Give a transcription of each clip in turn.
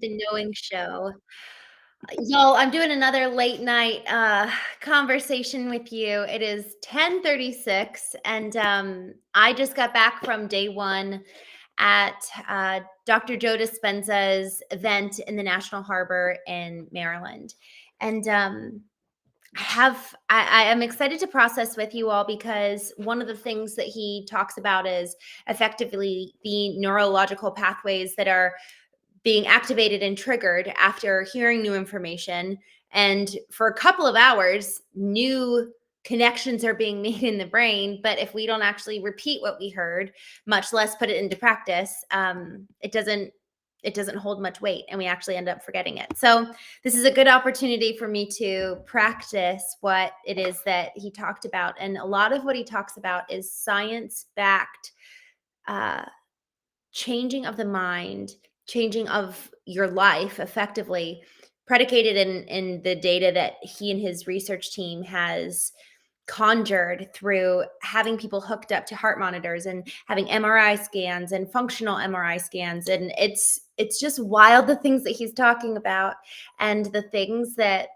The Knowing Show. Yo, I'm doing another late night conversation with you. It is 10:36 and I just got back from day 1 at Dr. Joe Dispenza's event in the National Harbor in Maryland. And I am excited to process with you all because one of the things that he talks about is effectively the neurological pathways that are being activated and triggered after hearing new information. And for a couple of hours, new connections are being made in the brain. But if we don't actually repeat what we heard, much less put it into practice, it doesn't hold much weight, and we actually end up forgetting it. So this is a good opportunity for me to practice what it is that he talked about. And a lot of what he talks about is science backed uh, changing of the mind, changing of your life effectively, predicated in the data that he and his research team has conjured through having people hooked up to heart monitors and having MRI scans and functional MRI scans. And it's just wild, the things that he's talking about and the things that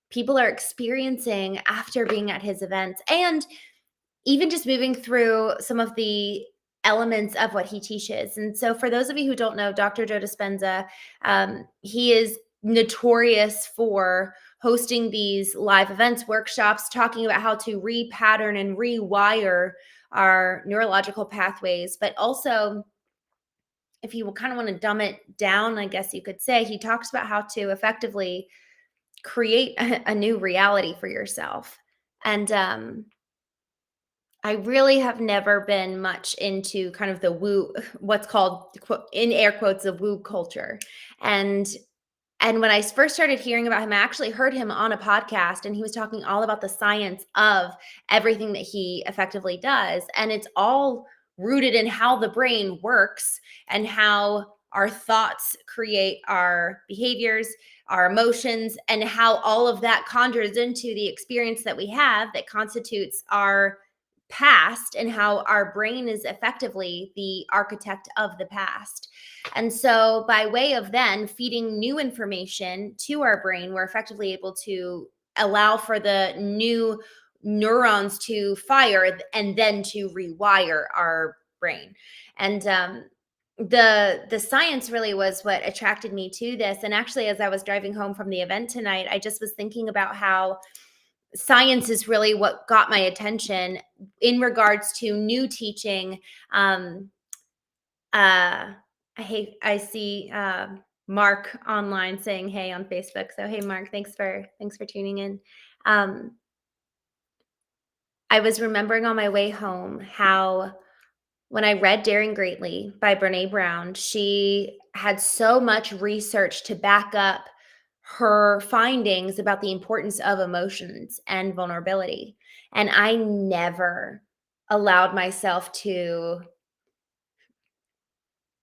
people are experiencing after being at his events, and even just moving through some of the elements of what he teaches. And so, for those of you who don't know, Dr. Joe Dispenza, he is notorious for hosting these live events, workshops, talking about how to repattern and rewire our neurological pathways. But also, if you kind of want to dumb it down, I guess you could say, he talks about how to effectively create a new reality for yourself. And I really have never been much into kind of the woo, what's called in air quotes, the woo culture. And when I first started hearing about him, I actually heard him on a podcast, and he was talking all about the science of everything that he effectively does. And it's all rooted in how the brain works and how our thoughts create our behaviors, our emotions, and how all of that conjures into the experience that we have that constitutes our past, and how our brain is effectively the architect of the past. And so, by way of then feeding new information to our brain, we're effectively able to allow for the new neurons to fire and then to rewire our brain. And the science really was what attracted me to this. And actually, as I was driving home from the event tonight, I just was thinking about how science is really what got my attention in regards to new teaching. Um, I see Mark online saying hey on Facebook. So hey Mark, thanks for tuning in. Um, I was remembering on my way home how when I read Daring Greatly by Brene Brown, she had so much research to back up her findings about the importance of emotions and vulnerability. And I never allowed myself to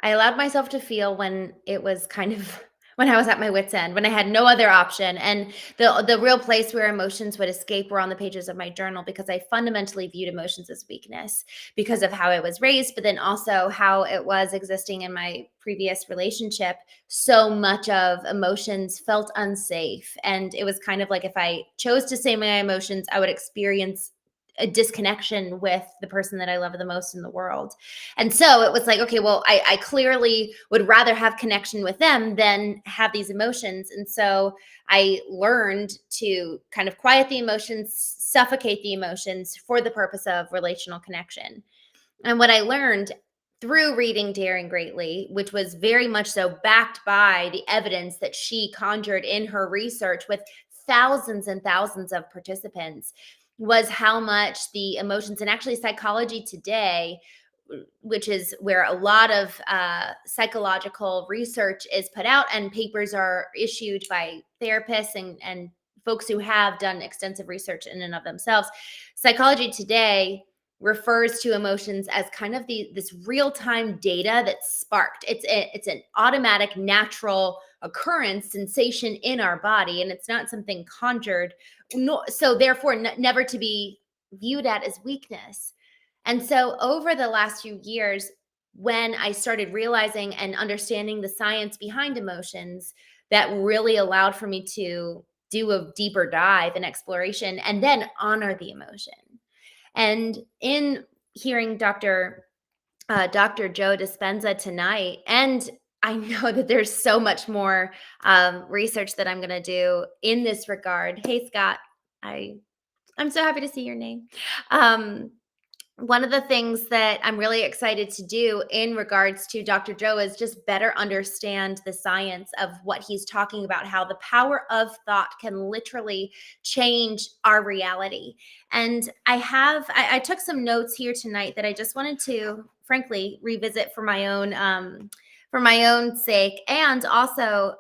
I allowed myself to feel when it was kind of when I was at my wit's end, when I had no other option. And the real place where emotions would escape were on the pages of my journal, because I fundamentally viewed emotions as weakness because of how I was raised, but then also how it was existing in my previous relationship. So much of emotions felt unsafe. And it was kind of like if I chose to say my emotions, I would experience a disconnection with the person that I love the most in the world. And so it was like, okay, well, I clearly would rather have connection with them than have these emotions. And so I learned to kind of quiet the emotions, suffocate the emotions for the purpose of relational connection. And what I learned through reading Daring Greatly, which was very much so backed by the evidence that she conjured in her research with thousands and thousands of participants, was how much the emotions, and actually Psychology Today, which is where a lot of psychological research is put out and papers are issued by therapists and folks who have done extensive research in and of themselves. Psychology Today refers to emotions as kind of this real-time data that's sparked. It's an automatic, natural occurrence, sensation in our body, and it's not something conjured. No, so therefore, never to be viewed at as weakness. And so over the last few years, when I started realizing and understanding the science behind emotions, that really allowed for me to do a deeper dive and exploration and then honor the emotion. And in hearing Dr. Joe Dispenza tonight, and I know that there's so much more research that I'm going to do in this regard. Hey, Scott, I'm so happy to see your name. Um, One of the things that I'm really excited to do in regards to Dr. Joe is just better understand the science of what he's talking about, how the power of thought can literally change our reality. And I took some notes here tonight that I just wanted to, frankly, revisit for my own sake. And also,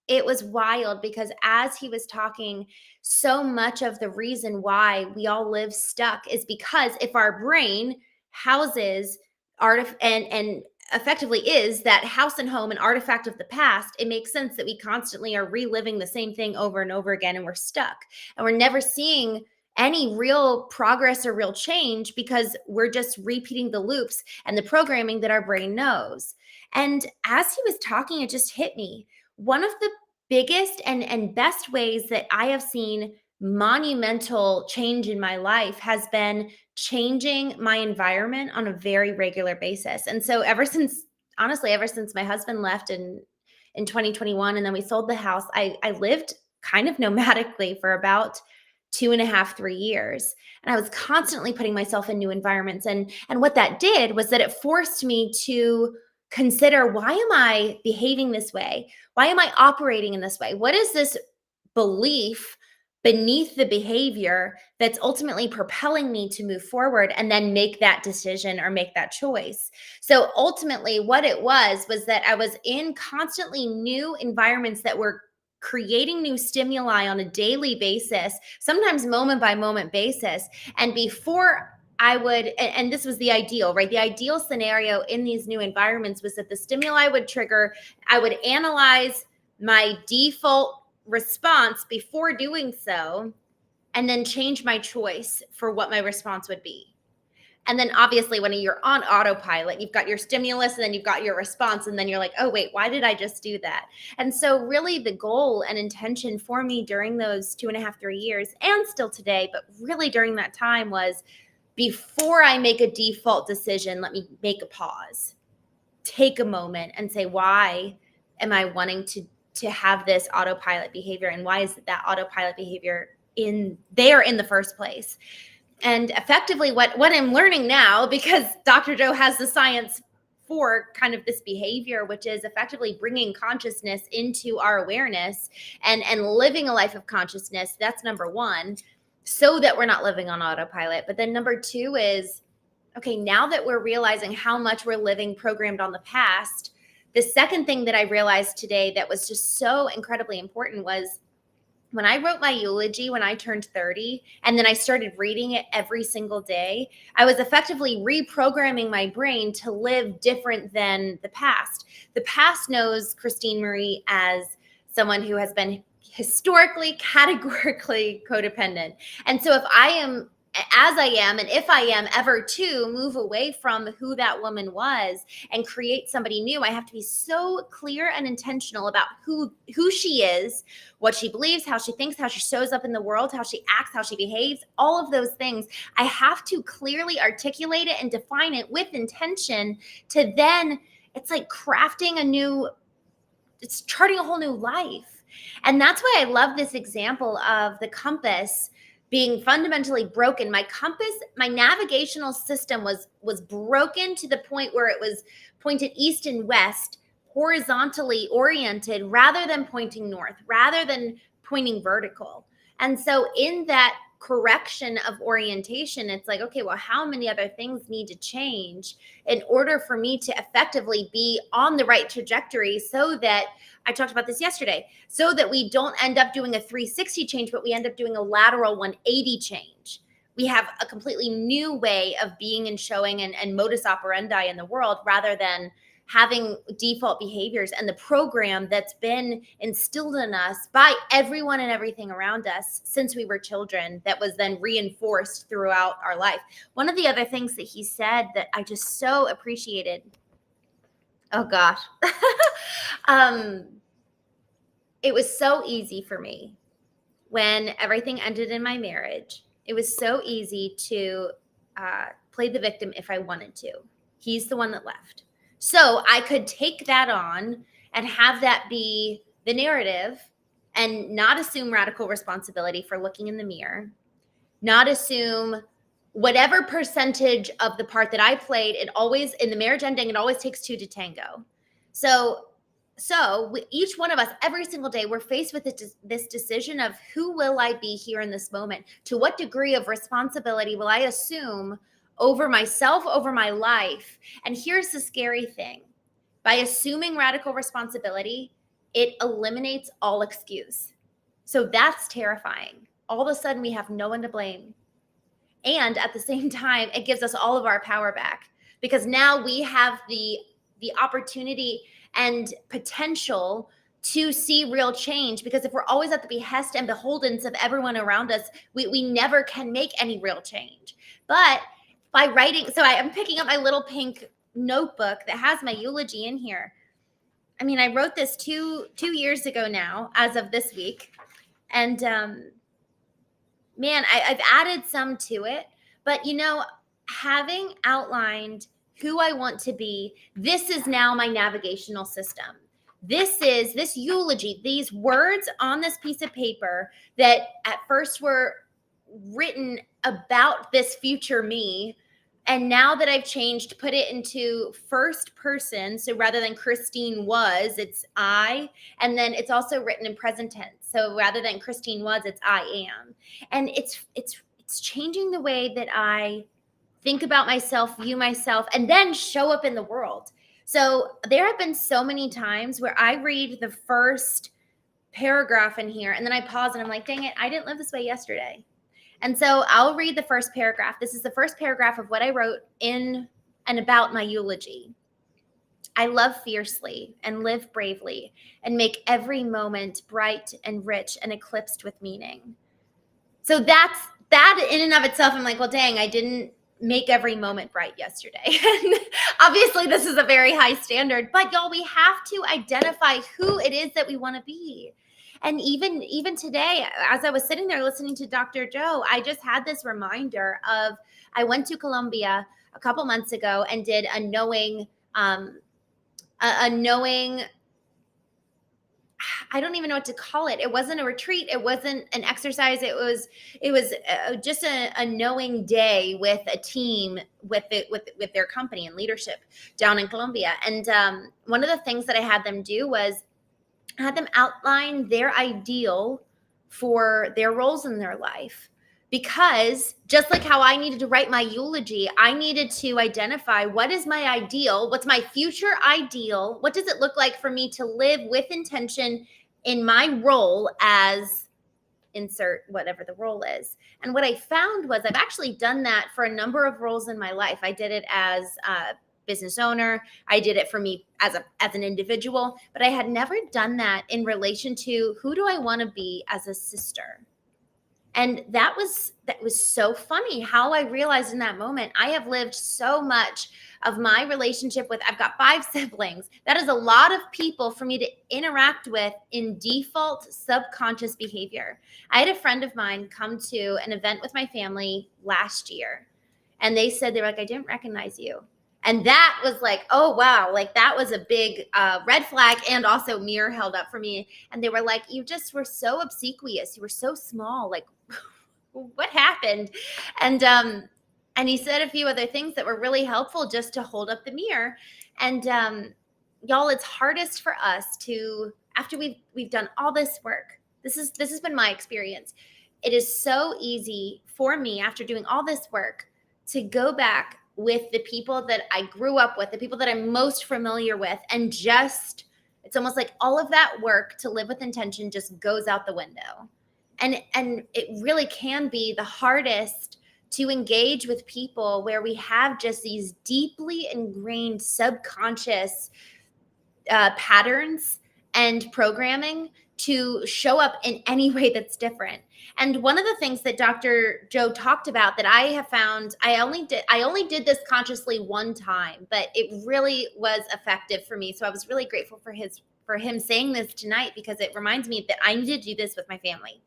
it was wild because as he was talking, so much of the reason why we all live stuck is because if our brain houses and effectively is that house and home, an artifact of the past, it makes sense that we constantly are reliving the same thing over and over again, and we're stuck and we're never seeing any real progress or real change because we're just repeating the loops and the programming that our brain knows. And as he was talking, it just hit me. One of the biggest and best ways that I have seen monumental change in my life has been changing my environment on a very regular basis. And so honestly, ever since my husband left in 2021 and then we sold the house, I lived kind of nomadically for about 2.5, 3 years. And I was constantly putting myself in new environments. And what that did was that it forced me to consider, why am I behaving this way? Why am I operating in this way? What is this belief beneath the behavior that's ultimately propelling me to move forward and then make that decision or make that choice? So ultimately, what it was that I was in constantly new environments that were creating new stimuli on a daily basis, sometimes moment by moment basis. And before I would, and this was the ideal, right? The ideal scenario in these new environments was that the stimuli would trigger, I would analyze my default response before doing so, and then change my choice for what my response would be. And then obviously when you're on autopilot, you've got your stimulus and then you've got your response. And then you're like, oh, wait, why did I just do that? And so really the goal and intention for me during those 2.5, 3 years, and still today, but really during that time was, before I make a default decision, let me make a pause, take a moment and say, why am I wanting to have this autopilot behavior? And why is that autopilot behavior there in the first place? And effectively what I'm learning now, because Dr. Joe has the science for kind of this behavior, which is effectively bringing consciousness into our awareness and living a life of consciousness. That's number one, so that we're not living on autopilot. But then number two is, okay, now that we're realizing how much we're living programmed on the past, the second thing that I realized today that was just so incredibly important was, when I wrote my eulogy when I turned 30, and then I started reading it every single day, I was effectively reprogramming my brain to live different than the past. The past knows Christine Marie as someone who has been historically, categorically codependent. And so if I am, as I am, and if I am ever to move away from who that woman was and create somebody new, I have to be so clear and intentional about who she is, what she believes, how she thinks, how she shows up in the world, how she acts, how she behaves, all of those things. I have to clearly articulate it and define it with intention to then, it's like it's charting a whole new life. And that's why I love this example of the compass being fundamentally broken. My compass, my navigational system was broken to the point where it was pointed east and west, horizontally oriented, rather than pointing north, rather than pointing vertical. And so in that correction of orientation, it's like, okay, well, how many other things need to change in order for me to effectively be on the right trajectory, so that, I talked about this yesterday, so that we don't end up doing a 360 change, but we end up doing a lateral 180 change. We have a completely new way of being and showing and modus operandi in the world, rather than having default behaviors and the program that's been instilled in us by everyone and everything around us since we were children, that was then reinforced throughout our life. One of the other things that he said that I just so appreciated Oh gosh. um, it was so easy for me when everything ended in my marriage. It was so easy to play the victim if I wanted to. He's the one that left. So I could take that on and have that be the narrative and not assume radical responsibility for looking in the mirror, not assume whatever percentage of the part that I played. It always, in the marriage ending, it always takes two to tango. So each one of us, every single day, we're faced with this decision of who will I be here in this moment? To what degree of responsibility will I assume over myself, over my life? And here's the scary thing. By assuming radical responsibility, it eliminates all excuse. So that's terrifying. All of a sudden, we have no one to blame. And at the same time, it gives us all of our power back, because now we have the opportunity and potential to see real change. Because if we're always at the behest and beholdens of everyone around us, we never can make any real change. But by writing, so I'm picking up my little pink notebook that has my eulogy in here. I mean, I wrote this two years ago now, as of this week. And man, I've added some to it. But, having outlined who I want to be, this is now my navigational system. This eulogy, these words on this piece of paper that at first were written about this future me. And now that I've changed, put it into first person. So rather than Christene was, it's I. And then it's also written in present tense. So rather than Christene was, it's I am. And it's changing the way that I think about myself, view myself, and then show up in the world. So there have been so many times where I read the first paragraph in here and then I pause and I'm like, dang it, I didn't live this way yesterday. And so I'll read the first paragraph. This is the first paragraph of what I wrote in and about my eulogy. I love fiercely and live bravely and make every moment bright and rich and eclipsed with meaning. So that in and of itself, I'm like, well, dang, I didn't make every moment bright yesterday. And obviously this is a very high standard, but y'all, we have to identify who it is that we want to be. And even today, as I was sitting there listening to Dr. Joe, I just had this reminder of, I went to Colombia a couple months ago and did a knowing, I don't even know what to call it. It wasn't a retreat. It wasn't an exercise. It was just a knowing day with a team with their company and leadership down in Colombia. And one of the things that I had them do was I had them outline their ideal for their roles in their life. Because just like how I needed to write my eulogy, I needed to identify what is my ideal, what's my future ideal, what does it look like for me to live with intention in my role as insert whatever the role is. And what I found was I've actually done that for a number of roles in my life. I did it as a business owner. I did it for me as an individual, but I had never done that in relation to who do I want to be as a sister. And that was so funny how I realized in that moment, I have lived so much of my relationship with, I've got 5 siblings. That is a lot of people for me to interact with in default subconscious behavior. I had a friend of mine come to an event with my family last year, and they said, they were like, I didn't recognize you. And that was like, oh, wow. Like that was a big red flag and also mirror held up for me. And they were like, you just were so obsequious. You were so small. Like, what happened? And he said a few other things that were really helpful just to hold up the mirror. And y'all, it's hardest for us to, after we've done all this work, this has been my experience. It is so easy for me after doing all this work to go back with the people that I grew up with, the people that I'm most familiar with, and just, it's almost like all of that work to live with intention just goes out the window. And it really can be the hardest to engage with people where we have just these deeply ingrained subconscious patterns and programming to show up in any way that's different. And one of the things that Dr. Joe talked about that I have found, I only did this consciously one time, but it really was effective for me. So I was really grateful for him saying this tonight, because it reminds me that I need to do this with my family.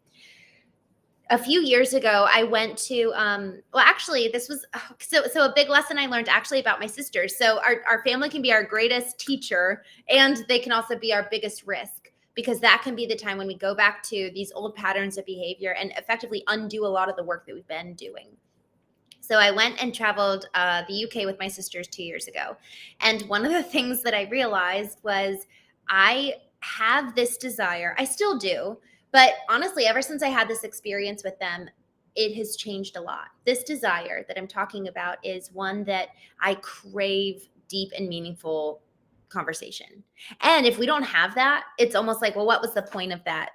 A few years ago, I went to, well, actually, this was, so a big lesson I learned actually about my sisters. So our family can be our greatest teacher, and they can also be our biggest risk, because that can be the time when we go back to these old patterns of behavior and effectively undo a lot of the work that we've been doing. So I went and traveled the UK with my sisters 2 years ago. And one of the things that I realized was I have this desire, I still do, but honestly, ever since I had this experience with them, it has changed a lot. This desire that I'm talking about is one that I crave deep and meaningful conversation. And if we don't have that, it's almost like, well, what was the point of that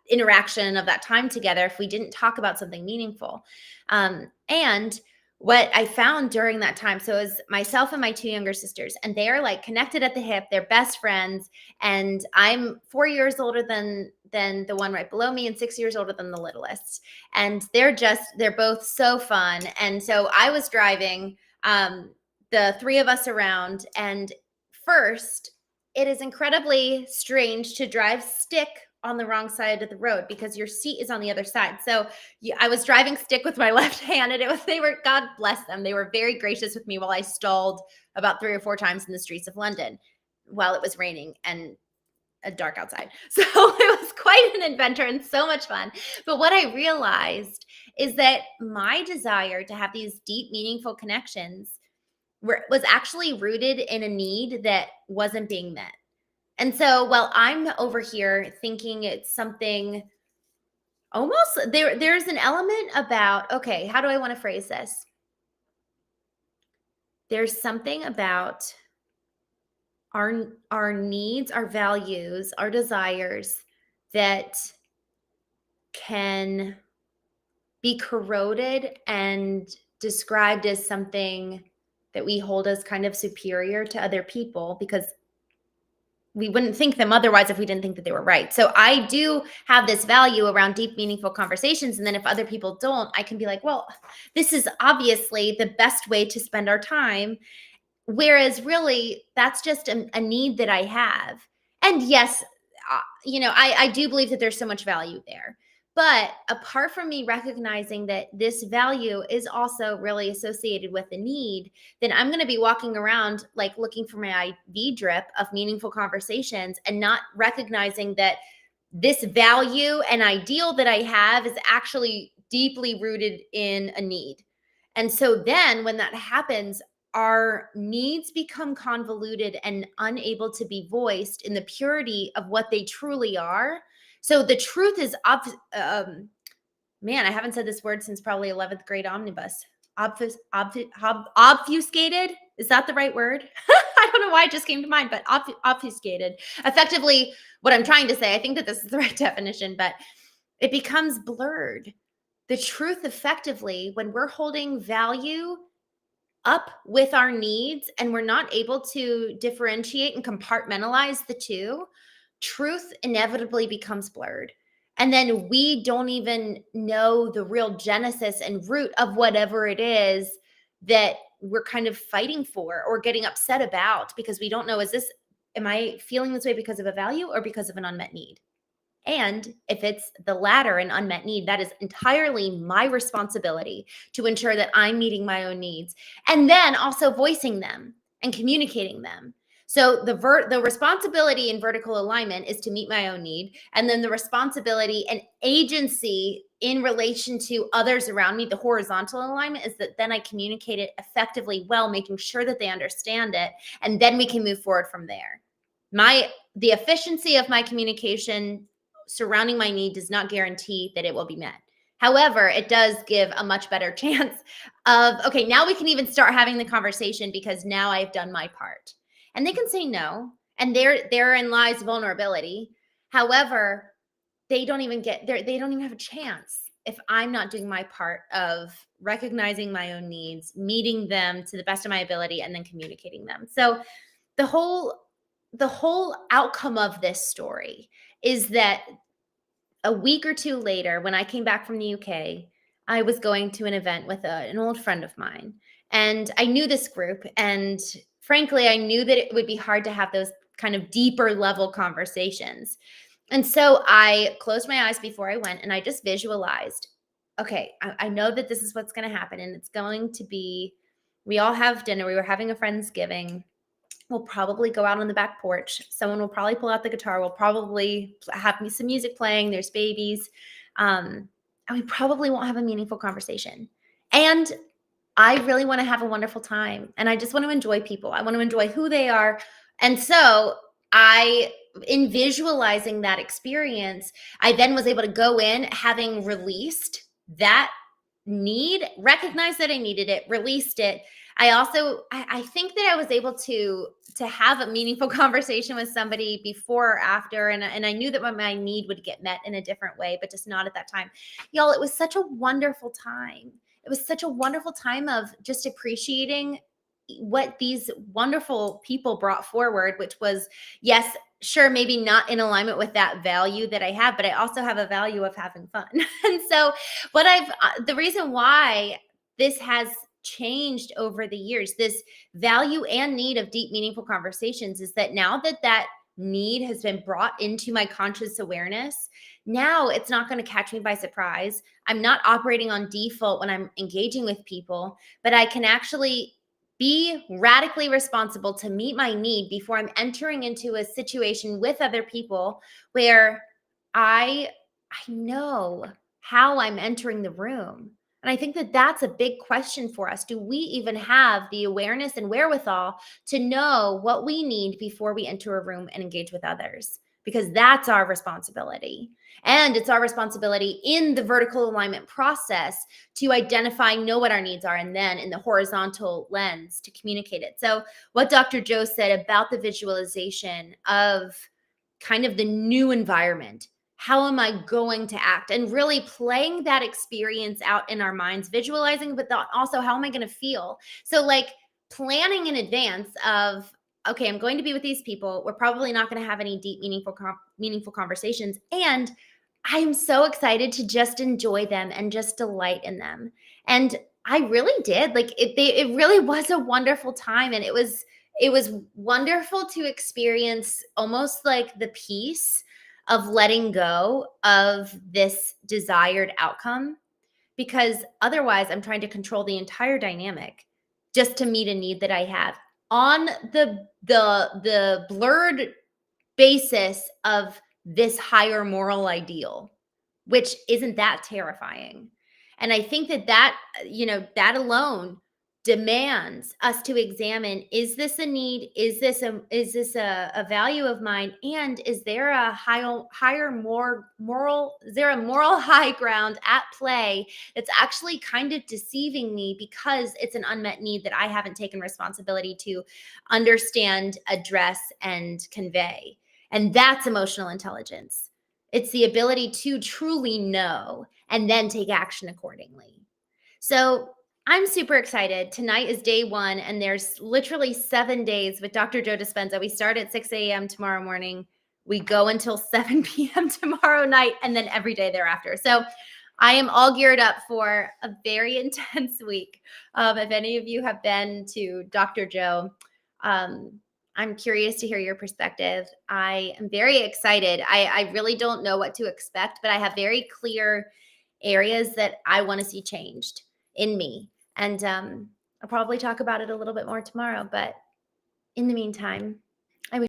interaction, of that time together, if we didn't talk about something meaningful? And what I found during that time, so it was myself and my two younger sisters, and they are like connected at the hip. They're best friends. And I'm 4 years older than the one right below me, and 6 years older than the littlest. And they're both so fun. And so I was driving the three of us around, and first, it is incredibly strange to drive stick on the wrong side of the road, because your seat is on the other side. So I was driving stick with my left hand, and God bless them, they were very gracious with me while I stalled about 3 or 4 times in the streets of London while it was raining and dark outside. So it was quite an adventure and so much fun. But what I realized is that my desire to have these deep, meaningful connections was actually rooted in a need that wasn't being met. And so while I'm over here thinking it's something almost, there's an element about, okay, how do I want to phrase this? There's something about our needs, our values, our desires that can be corroded and described as something that we hold as kind of superior to other people, because we wouldn't think them otherwise if we didn't think that they were right. So I do have this value around deep, meaningful conversations. And then if other people don't, I can be like, well, this is obviously the best way to spend our time. Whereas really, that's just a need that I have. And yes, I do believe that there's so much value there. But apart from me recognizing that this value is also really associated with a need, then I'm going to be walking around like looking for my IV drip of meaningful conversations, and not recognizing that this value and ideal that I have is actually deeply rooted in a need. And so then when that happens, our needs become convoluted and unable to be voiced in the purity of what they truly are. So the truth is, man, I haven't said this word since probably 11th grade omnibus. Obfuscated? Is that the right word? I don't know why it just came to mind, but obfuscated. Effectively, what I'm trying to say, I think that this is the right definition, but it becomes blurred. The truth, effectively, when we're holding value up with our needs and we're not able to differentiate and compartmentalize the two, truth inevitably becomes blurred. And then we don't even know the real genesis and root of whatever it is that we're kind of fighting for or getting upset about, because we don't know, am I feeling this way because of a value or because of an unmet need? And if it's the latter, an unmet need, that is entirely my responsibility to ensure that I'm meeting my own needs, and then also voicing them and communicating them. So the responsibility in vertical alignment is to meet my own need. And then the responsibility and agency in relation to others around me, the horizontal alignment, is that then I communicate it effectively well, making sure that they understand it. And then we can move forward from there. The efficiency of my communication surrounding my need does not guarantee that it will be met. However, it does give a much better chance of, okay, now we can even start having the conversation because now I've done my part. And they can say no, and therein lies vulnerability. However, they don't even have a chance if I'm not doing my part of recognizing my own needs, meeting them to the best of my ability, and then communicating them. So the whole the whole outcome of this story is that a week or two later, when I came back from the UK, I was going to an event with an old friend of mine. And I knew this group. And frankly, I knew that it would be hard to have those kind of deeper level conversations. And so I closed my eyes before I went and I just visualized, okay, I know that this is what's going to happen. And it's going to be, we all have dinner. We were having a Friendsgiving. We'll probably go out on the back porch. Someone will probably pull out the guitar. We'll probably have some music playing. There's babies. And we probably won't have a meaningful conversation. And I really want to have a wonderful time. And I just want to enjoy people. I want to enjoy who they are. And so in visualizing that experience, I then was able to go in having released that need, recognized that I needed it, released it. I think that I was able to have a meaningful conversation with somebody before or after, and I knew that my need would get met in a different way, but just not at that time. Y'all, it was such a wonderful time. It was such a wonderful time of just appreciating what these wonderful people brought forward, which was, yes, sure, maybe not in alignment with that value that I have, but I also have a value of having fun. And so the reason why this has changed over the years, this value and need of deep, meaningful conversations, is that now that that need has been brought into my conscious awareness, now it's not going to catch me by surprise. I'm not operating on default when I'm engaging with people, but I can actually be radically responsible to meet my need before I'm entering into a situation with other people where I know how I'm entering the room. And I think that that's a big question for us. Do we even have the awareness and wherewithal to know what we need before we enter a room and engage with others? Because that's our responsibility. And it's our responsibility in the vertical alignment process to identify, know what our needs are, and then in the horizontal lens to communicate it. So what Dr. Joe said about the visualization of kind of the new environment, how am I going to act? And really playing that experience out in our minds, visualizing, but also how am I going to feel? So like planning in advance of, okay, I'm going to be with these people. We're probably not going to have any deep, meaningful conversations. And I am so excited to just enjoy them and just delight in them. And I really did. Like it really was a wonderful time. And it was wonderful to experience almost like the peace of letting go of this desired outcome, because otherwise I'm trying to control the entire dynamic just to meet a need that I have on the blurred basis of this higher moral ideal, which isn't that terrifying. And I think that alone demands us to examine, is this a need? Is this a value of mine? And is there a is there a moral high ground at play that's actually kind of deceiving me because it's an unmet need that I haven't taken responsibility to understand, address, and convey? And that's emotional intelligence. It's the ability to truly know and then take action accordingly. So I'm super excited. Tonight is day one, and there's literally 7 days with Dr. Joe Dispenza. We start at 6 a.m. tomorrow morning. We go until 7 p.m. tomorrow night, and then every day thereafter. So I am all geared up for a very intense week. If any of you have been to Dr. Joe, I'm curious to hear your perspective. I am very excited. I really don't know what to expect, but I have very clear areas that I want to see changed in me. And I'll probably talk about it a little bit more tomorrow. But in the meantime,